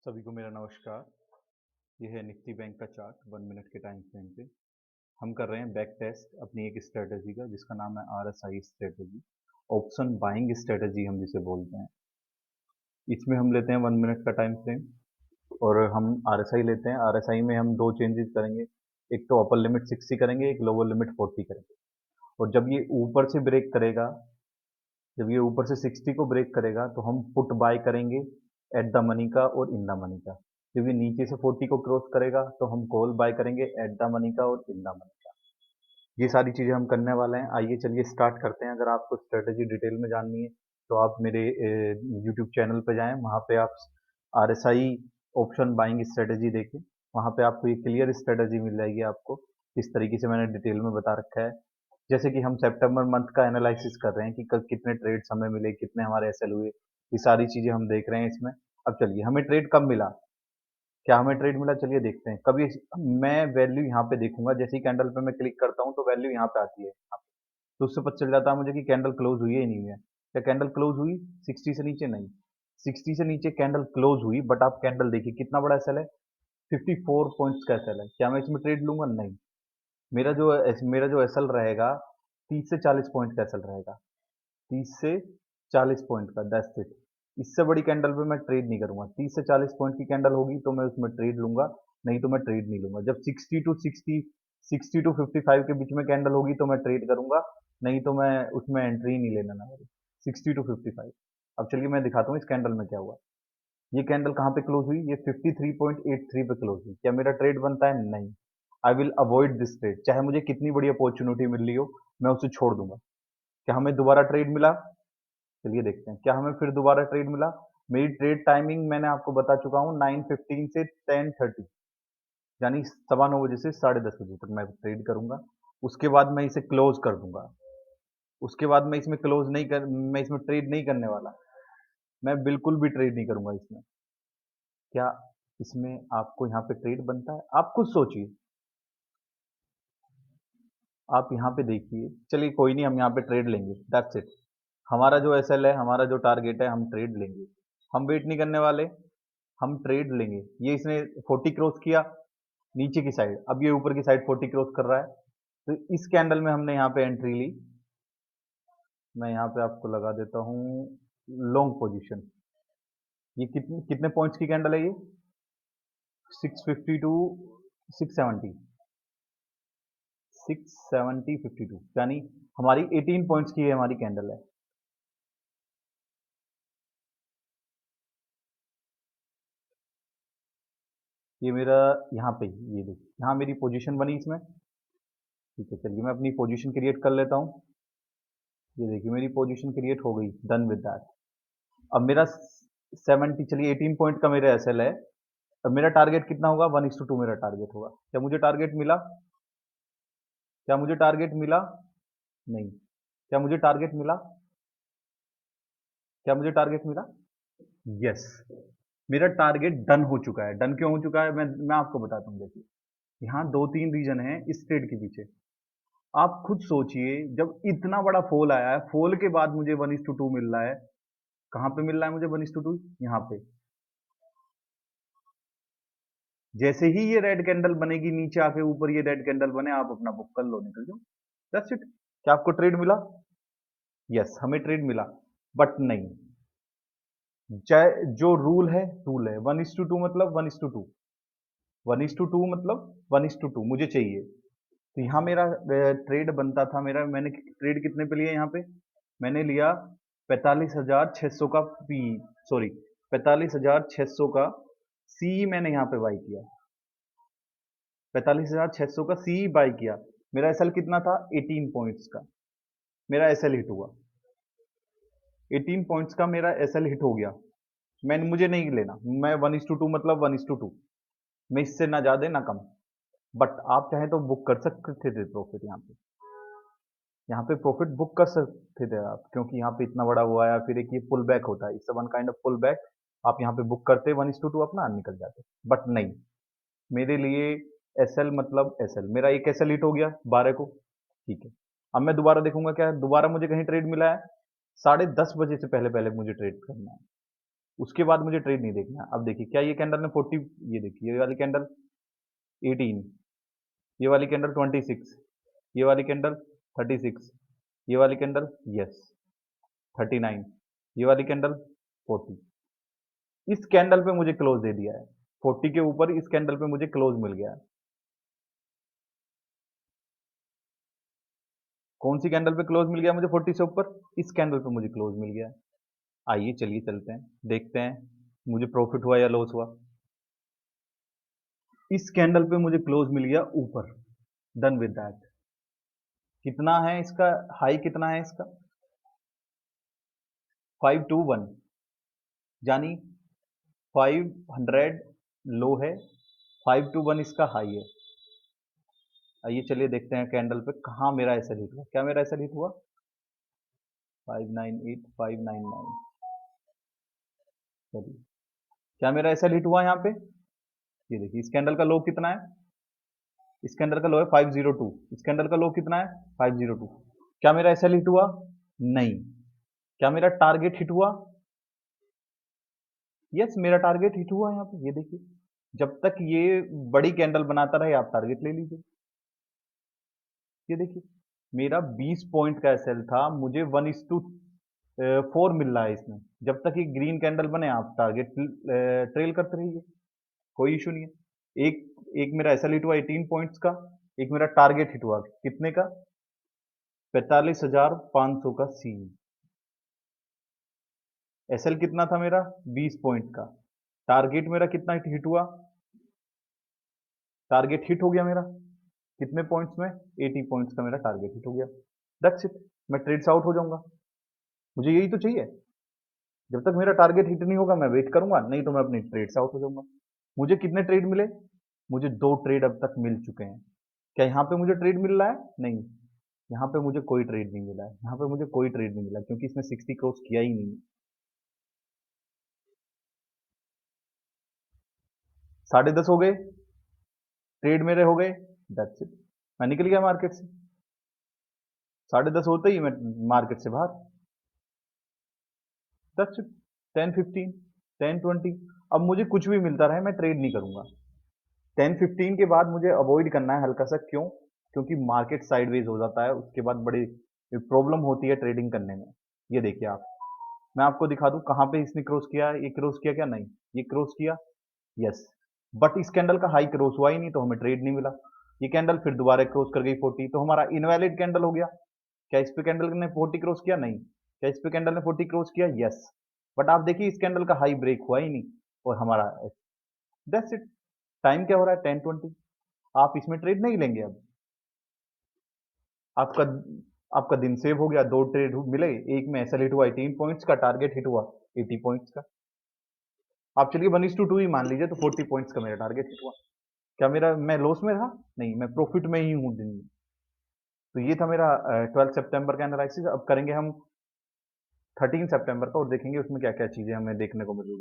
सभी को मेरा नमस्कार। यह है निफ्टी बैंक का चार्ट 1 मिनट के टाइम फ्रेम पे। हम कर रहे हैं बैक टेस्ट अपनी एक स्ट्रेटजी का जिसका नाम है RSI strategy. Option buying strategy हम जिसे बोलते हैं। इसमें हम लेते हैं 1 मिनट का टाइम फ्रेम और हम आरएसआई लेते हैं। आरएसआई में हम दो चेंजेस करेंगे। एक तो अपर लिमिट 60 करेंगे, एक लोअर लिमिट 40 करेंगे। और जब ये ऊपर से ब्रेक करेगा, जब ये ऊपर से 60 को ब्रेक करेगा तो हम पुट बाय करेंगे एट द मनी का और इन द मनी का। जब ये नीचे से 40 को क्रॉस करेगा तो हम कॉल बाय करेंगे एट द मनी का और इन द मनी का। ये सारी चीजें हम करने वाले हैं। आइए चलिए स्टार्ट करते हैं। अगर आपको स्ट्रेटेजी डिटेल में जाननी है तो आप मेरे यूट्यूब चैनल पे जाएं, वहाँ पे आप आरएसआई ऑप्शन बाइंग स्ट्रेटेजी देखें। वहाँ पे आपको ये क्लियर स्ट्रेटेजी मिल जाएगी। आपको इस तरीके से मैंने डिटेल में बता रखा है। जैसे कि हम सितंबर मंथ का एनालिसिस कर रहे हैं कि कल कितने ट्रेड्स हमें मिले, कितने हमारे एसएल हुए, ये सारी चीजें हम देख रहे हैं इसमें। अब चलिए, हमें ट्रेड कब मिला, क्या हमें ट्रेड मिला, चलिए देखते हैं। कभी मैं वैल्यू यहाँ पे देखूंगा, जैसे ही कैंडल पे मैं क्लिक करता हूँ तो वैल्यू यहाँ पे आती है यहाँ पे। तो उससे पता चल जाता है मुझे कि कैंडल क्लोज हुई है या नहीं हुई है। क्या कैंडल क्लोज हुई 60 से नीचे? नहीं, 60 से नीचे कैंडल क्लोज हुई, बट आप कैंडल देखिए कितना बड़ा एसएल है, 54 पॉइंट्स का एसएल है। क्या मैं इसमें ट्रेड लूंगा? नहीं। मेरा जो एसएल रहेगा 30 से 40 पॉइंट का एसएल रहेगा, 30 से 40 पॉइंट का, दैट्स इट। इससे बड़ी कैंडल पे मैं ट्रेड नहीं करूंगा। 30 से 40 पॉइंट की कैंडल होगी तो मैं उसमें ट्रेड लूंगा, नहीं तो मैं ट्रेड नहीं लूंगा। जब 60 टू 55 के बीच में कैंडल होगी तो मैं ट्रेड करूंगा, नहीं तो मैं उसमें एंट्री ही नहीं लेना ना मेरी। 60 टू 55। अब चलिए मैं दिखाता हूँ इस कैंडल में क्या हुआ। ये कैंडल कहाँ पे क्लोज हुई? ये 53.83 पे क्लोज हुई। क्या मेरा ट्रेड बनता है? नहीं। I will avoid this trade. चाहे मुझे कितनी बड़ी अपॉर्चुनिटी मिल रही हो, मैं उसे छोड़ दूंगा। क्या हमें दोबारा ट्रेड मिला? चलिए देखते हैं। क्या हमें फिर दोबारा ट्रेड मिला? मेरी ट्रेड टाइमिंग मैंने आपको बता चुका हूँ, 9:15 से 10:30, यानी 9:15 बजे से 10:30 बजे तक मैं ट्रेड करूंगा। उसके बाद मैं इसे क्लोज कर दूंगा। उसके बाद मैं इसमें क्लोज नहीं कर मैं इसमें ट्रेड नहीं करने वाला। मैं बिल्कुल भी ट्रेड नहीं करूंगा इसमें। क्या इसमें आपको यहाँ पे ट्रेड बनता है? आप खुद सोचिए, आप यहाँ पे देखिए। चलिए कोई नहीं, हम यहाँ पे ट्रेड लेंगे, दैट्स इट। हमारा जो एसएल है, हमारा जो टारगेट है, हम ट्रेड लेंगे। हम वेट नहीं करने वाले, हम ट्रेड लेंगे। ये इसने 40 क्रॉस किया नीचे की साइड, अब ये ऊपर की साइड 40 क्रॉस कर रहा है, तो इस कैंडल में हमने यहाँ पे एंट्री ली। मैं यहाँ पे आपको लगा देता हूँ लॉन्ग पोजीशन। ये कितने कितने पॉइंट्स की कैंडल है ये? 650 टू 670, 670 52, यानी हमारी 18 पॉइंट्स की हमारी कैंडल है। ये मेरा यहाँ पे, ये देखिए यहाँ मेरी पोजीशन बनी इसमें। ठीक है, चलिए मैं अपनी पोजीशन क्रिएट कर लेता हूँ। ये देखिए मेरी पोजीशन क्रिएट हो गई, डन विद दैट। अब मेरा 70, चलिए 18 पॉइंट का मेरा एसएल है। अब मेरा टारगेट कितना होगा? 1:2 मेरा टारगेट होगा। क्या मुझे टारगेट मिला? क्या मुझे टारगेट मिला? नहीं। क्या मुझे टारगेट मिला? क्या मुझे टारगेट मिला? यस। मेरा टारगेट डन हो चुका है। डन क्यों हो चुका है? मैं आपको बताता हूँ। देखिए यहाँ दो तीन रीजन है इस ट्रेड के पीछे। आप खुद सोचिए, जब इतना बड़ा फॉल आया है, फॉल के बाद मुझे 1:2 मिल रहा है। कहाँ पे मिल रहा है मुझे 1:2? यहाँ पे। जैसे ही ये रेड कैंडल बनेगी नीचे आके, ऊपर ये रेड कैंडल बने, आप अपना बुक कर लो, निकल जाओ, दैट्स इट। क्या आपको ट्रेड मिला? यस, हमें ट्रेड मिला। बट नहीं, चाहे जो रूल है 1:2 मतलब 1:2, 1:2 मतलब 1:2 मुझे चाहिए। तो यहाँ मेरा ट्रेड बनता था। मैंने ट्रेड कितने पे लिया यहाँ पे? मैंने लिया 45,600 का पी, सॉरी 45,600 का सी मैंने यहाँ पे बाई किया। 45,600 का सी बाई किया। मेरा एसएल कितना था? 18 पॉइंट्स का मेरा एसएल हिट हुआ। 18 पॉइंट्स का मेरा एसएल हिट हो गया। मुझे नहीं लेना। मैं 1:2 मतलब 1:2, मैं इससे ना ज्यादा ना कम। बट आप चाहे तो बुक कर सकते थे प्रॉफिट यहाँ पे। यहाँ पे प्रॉफिट बुक कर सकते थे आप, क्योंकि यहाँ पे इतना बड़ा हुआ है। फिर एक ये पुल बैक होता है, it's one kind of pull back. आप यहाँ पे बुक करते 1:2 अपना निकल जाते। बट नहीं, मेरे लिए एसएल मतलब एसएल। मेरा एक एसएल हिट हो गया 12 को, ठीक है। अब मैं दोबारा देखूंगा क्या है, दोबारा मुझे कहीं ट्रेड मिला है। 10:30 बजे से पहले पहले मुझे ट्रेड करना है। उसके बाद मुझे ट्रेड नहीं देखना है। अब देखिए क्या ये कैंडल ने 40, ये देखिए ये वाली कैंडल 18, ये वाली कैंडल 26, ये वाली कैंडल 36, ये वाली कैंडल यस 39, ये वाली कैंडल 40। इस कैंडल पे मुझे क्लोज दे दिया है 40 के ऊपर, इस कैंडल पे मुझे क्लोज मिल गया है। कौन सी कैंडल पे क्लोज मिल गया मुझे 40 से ऊपर? इस कैंडल पे मुझे क्लोज मिल गया है। आइए चलिए चलते हैं, देखते हैं मुझे प्रॉफिट हुआ या लॉस हुआ। इस कैंडल पे मुझे क्लोज मिल गया ऊपर, डन विद दैट। कितना है इसका हाई, कितना है इसका? 521, यानी 500 लो है, 521 इसका हाई है। आइए चलिए देखते हैं कैंडल पे कहाँ मेरा ऐसा हिट हुआ। क्या मेरा ऐसा हिट हुआ? 598, 599। चलिए, क्या मेरा ऐसा हिट हुआ यहाँ पे? ये देखिए इस कैंडल का लो कितना है? इस कैंडल का लो है 502। इस कैंडल का लो कितना है? 502। क्या मेरा ऐसा हिट हुआ? नहीं। क्या मेरा टारगेट हिट हुआ? यस, मेरा टारगेट हिट हुआ यहाँ पे। ये देखिए, जब तक ये बड़ी कैंडल बनाता रहे आप टारगेट ले लीजिए। ये देखिए, मेरा 20 पॉइंट का एसएल था, मुझे 1:4 मिल रहा है इसमें। जब तक ये ग्रीन कैंडल बने आप टारगेट ट्रेल करते रहिए, कोई इशू नहीं है। एक एक मेरा एसएल हिट हुआ 18 पॉइंट्स का, एक मेरा टारगेट हिट हुआ कितने का? 45,500 का सी। एसएल कितना था मेरा? 20 पॉइंट का। टारगेट मेरा कितना हिट हुआ? टारगेट हिट हो गया मेरा कितने पॉइंट्स में? 80 पॉइंट्स का मेरा टारगेट हिट हो गया। दैट्स इट, मैं ट्रेड से आउट हो जाऊंगा। मुझे यही तो चाहिए। जब तक मेरा टारगेट हिट नहीं होगा मैं वेट करूंगा, नहीं तो मैं अपनी ट्रेड से आउट हो जाऊंगा। मुझे कितने ट्रेड मिले? मुझे 2 ट्रेड अब तक मिल चुके हैं। क्या यहाँ पे मुझे ट्रेड मिल रहा है? नहीं, यहाँ पे मुझे कोई ट्रेड नहीं मिला है। यहाँ पे मुझे कोई ट्रेड नहीं मिला क्योंकि इसने 60 क्रॉस किया ही नहीं। 10:30 हो गए, ट्रेड मेरे हो गए, दैट्स इट, मैं निकल गया मार्केट से। 10:30 होते ही मैं मार्केट से बाहर। That's it. 10:15, 10:20, अब मुझे कुछ भी मिलता रहे मैं ट्रेड नहीं करूंगा। 10:15 के बाद मुझे अवॉइड करना है हल्का सा। क्यों? क्योंकि मार्केट साइडवेज हो जाता है, उसके बाद बड़ी प्रॉब्लम होती है ट्रेडिंग करने में। ये देखिए आप, मैं आपको दिखा दूं कहां पे इसने क्रॉस किया है। ये क्रॉस किया क्या? नहीं, ये क्रॉस किया, यस, बट इस कैंडल का हाई क्रॉस हुआ ही नहीं तो हमें ट्रेड नहीं मिला। ये कैंडल फिर दोबारा क्रॉस कर गई 40, तो हमारा इनवैलिड कैंडल हो गया। क्या इस पे कैंडल ने 40 क्रॉस किया? नहीं। क्या इस पे कैंडल ने 40 क्रॉस किया? यस, बट आप देखिए इस कैंडल का हाई ब्रेक हुआ ही नहीं और हमारा, दैट्स इट। टाइम क्या हो रहा है? 10:20। आप इसमें ट्रेड नहीं लेंगे अब। आपका आपका दिन सेव हो गया। 2 ट्रेड मिले, एक में एसएल हिट हुआ 18 पॉइंट्स का, टारगेट हिट हुआ 80 पॉइंट्स का। आप चलिए 1:2 ही मान लीजिए, तो 40 पॉइंट्स का मेरा टारगेट हिट हुआ। क्या मेरा मैं लॉस में रहा? नहीं, मैं प्रॉफिट में ही हूँ दिन में। तो ये था मेरा 12 सितंबर का एनालिसिस। अब करेंगे हम 13 सितंबर का और देखेंगे उसमें क्या क्या चीजें हमें देखने को मिली।